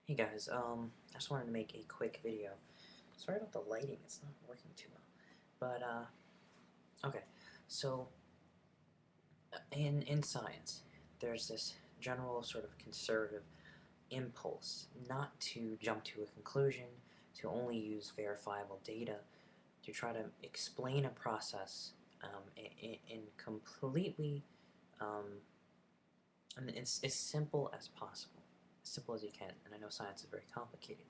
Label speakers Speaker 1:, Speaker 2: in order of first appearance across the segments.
Speaker 1: Hey guys, I just wanted to make a quick video. Sorry about the lighting, it's not working too well. But, okay, so in science, there's this general sort of conservative impulse not to jump to a conclusion, to only use verifiable data, to try to explain a process in completely, um, I mean, it's as simple as possible, as simple as you can, and I know science is very complicated.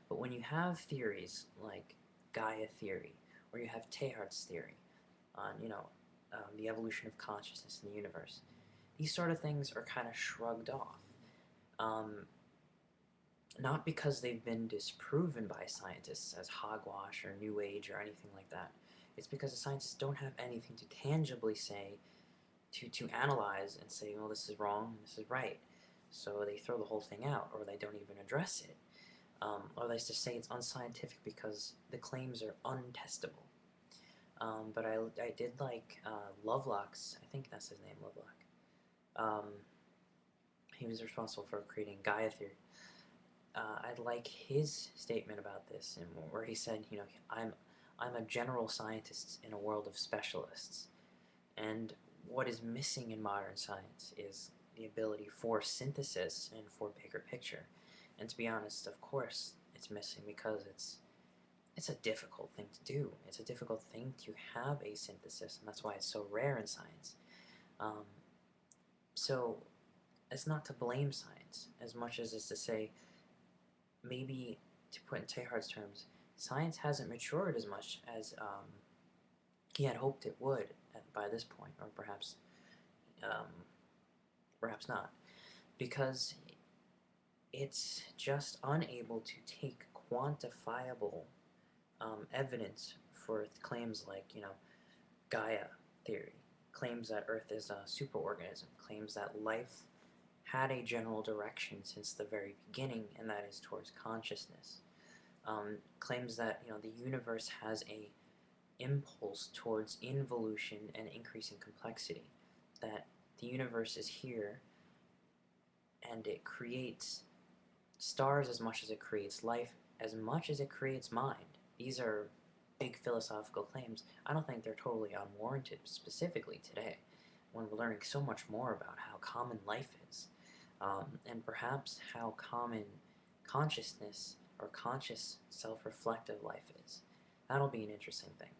Speaker 1: But when you have theories like Gaia theory, or you have Teilhard's theory on, the evolution of consciousness in the universe, these sort of things are kind of shrugged off. Um, Not because they've been disproven by scientists as hogwash or New Age or anything like that. It's because the scientists don't have anything to tangibly say, to analyze and say, well, this is wrong, this is right. So they throw the whole thing out, or they don't even address it. Or they just say it's unscientific because the claims are untestable. But I did like Lovelock's, I think that's his name, Lovelock. Um, he was responsible for creating Gaia theory. I like his statement about this, and where he said, I'm a general scientist in a world of specialists, and what is missing in modern science is the ability for synthesis and for bigger picture. And to be honest, of course, it's missing because it's a difficult thing to do. It's a difficult thing to have a synthesis, and that's why it's so rare in science. Um, so it's not to blame science as much as it's to say, maybe to put in Teilhard's terms, science hasn't matured as much as he had hoped it would by this point, or um, perhaps not, because it's just unable to take quantifiable evidence for claims like, Gaia theory, claims that Earth is a superorganism, claims that life had a general direction since the very beginning, and that is towards consciousness. Claims that the universe has a impulse towards involution and increasing complexity, that the universe is here and it creates stars as much as it creates life, as much as it creates mind. These are big philosophical claims. I don't think they're totally unwarranted, specifically today, when we're learning so much more about how common life is, and perhaps how common consciousness or conscious self-reflective life is. That'll be an interesting thing.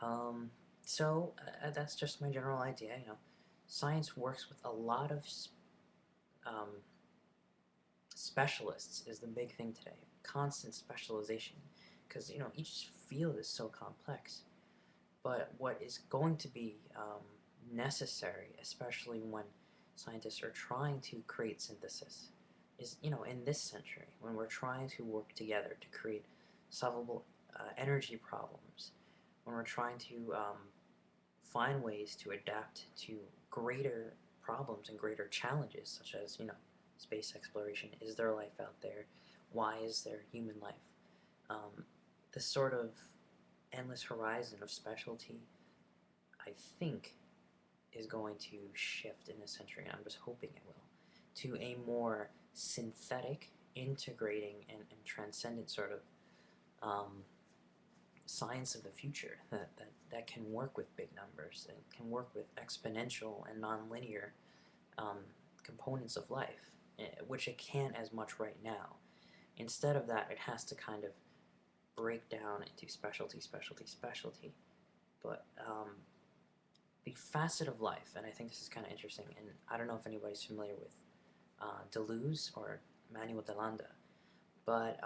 Speaker 1: Um, that's just my general idea. Science works with a lot of um, specialists is the big thing today. Constant specialization, because each field is so complex. But what is going to be necessary, especially when scientists are trying to create synthesis, is in this century when we're trying to work together to create solvable energy problems, when we're trying to find ways to adapt to greater problems and greater challenges, such as space exploration. Is there life out there? Why is there human life? Um, this sort of endless horizon of specialty, I think, is going to shift in this century, and I'm just hoping it will, to a more synthetic, integrating, and transcendent sort of science of the future that can work with big numbers and can work with exponential and nonlinear um, components of life, which it can't as much right now. Instead of that, it has to kind of break down into specialty, specialty, specialty. But the facet of life, and I think this is kind of interesting, and I don't know if anybody's familiar with Deleuze or Manuel de Landa, but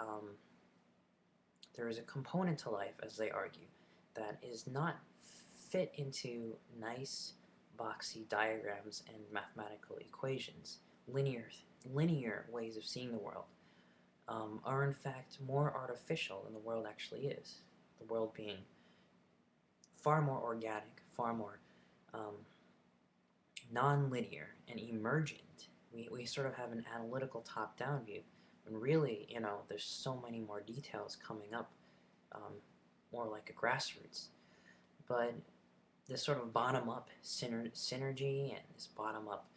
Speaker 1: there is a component to life, as they argue, that is not fit into nice boxy diagrams and mathematical equations. Linear ways of seeing the world are in fact more artificial than the world actually is. The world being far more organic, far more um, non-linear and emergent. We sort of have an analytical top-down view, and really, there's so many more details coming up, um, more like a grassroots. But this sort of bottom-up synergy and this bottom-up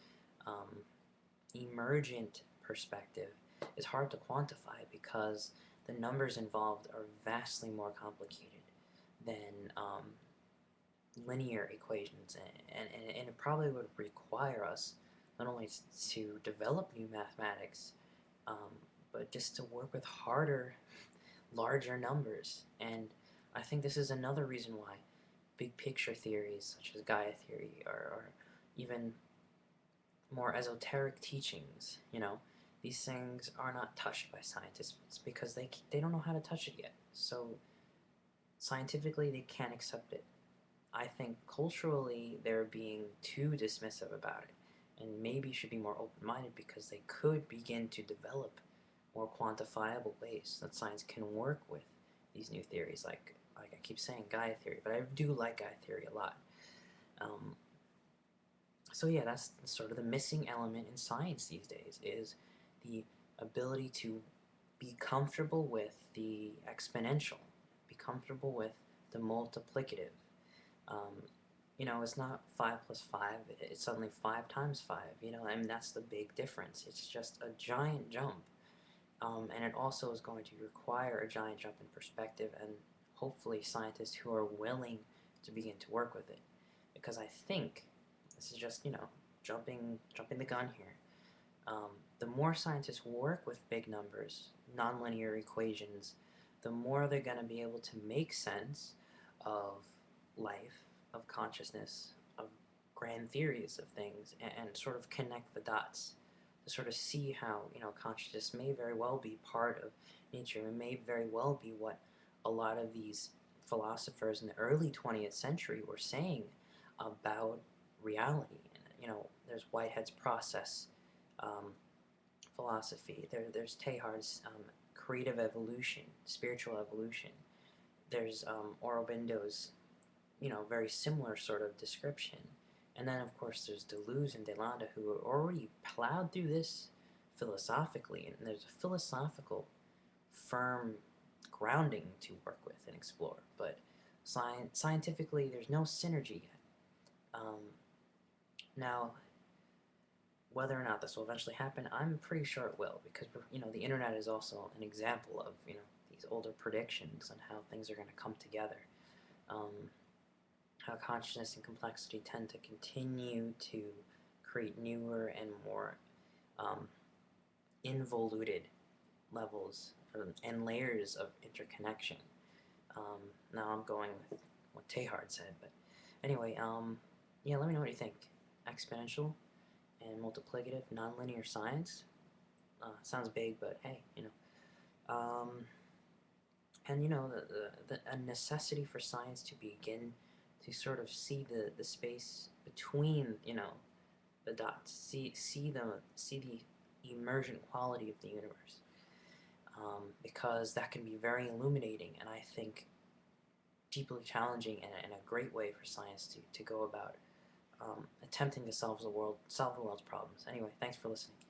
Speaker 1: emergent perspective is hard to quantify because the numbers involved are vastly more complicated than linear equations, and it probably would require us not only to develop new mathematics, um, but just to work with harder, larger numbers. And I think this is another reason why big picture theories such as Gaia theory or even more esoteric teachings, these things are not touched by scientists because they don't know how to touch it yet. So scientifically, they can't accept it. I think culturally they're being too dismissive about it, and maybe should be more open-minded because they could begin to develop more quantifiable ways that science can work with these new theories. Like I keep saying, Gaia theory, but I do like Gaia theory a lot. Um, so yeah, that's sort of the missing element in science these days is the ability to be comfortable with the exponential, be comfortable with the multiplicative. Um, it's not 5 plus 5, it's suddenly 5 times 5, I mean, that's the big difference. It's just a giant jump. And it also is going to require a giant jump in perspective and hopefully scientists who are willing to begin to work with it. Because I think, this is just, jumping the gun here, the more scientists work with big numbers, nonlinear equations, the more they're going to be able to make sense of life, of consciousness, of grand theories of things, and sort of connect the dots to sort of see how consciousness may very well be part of nature. It may very well be what a lot of these philosophers in the early 20th century were saying about reality. There's Whitehead's process philosophy. There's Teilhard's creative evolution, spiritual evolution. There's Aurobindo's, very similar sort of description. And then, of course, there's Deleuze and Delanda who already plowed through this philosophically, and there's a philosophical, firm grounding to work with and explore. But scientifically, there's no synergy yet. Now, whether or not this will eventually happen, I'm pretty sure it will, because the internet is also an example of these older predictions on how things are going to come together. How consciousness and complexity tend to continue to create newer and more involuted levels and layers of interconnection. Now I'm going with what Teilhard said, but anyway, yeah, let me know what you think. Exponential and multiplicative nonlinear science. Sounds big, but hey, and a necessity for science to begin to sort of see the space between the dots, see the emergent quality of the universe, because that can be very illuminating, and I think deeply challenging, and a great way for science to go about attempting to solve the world's problems. Anyway, thanks for listening.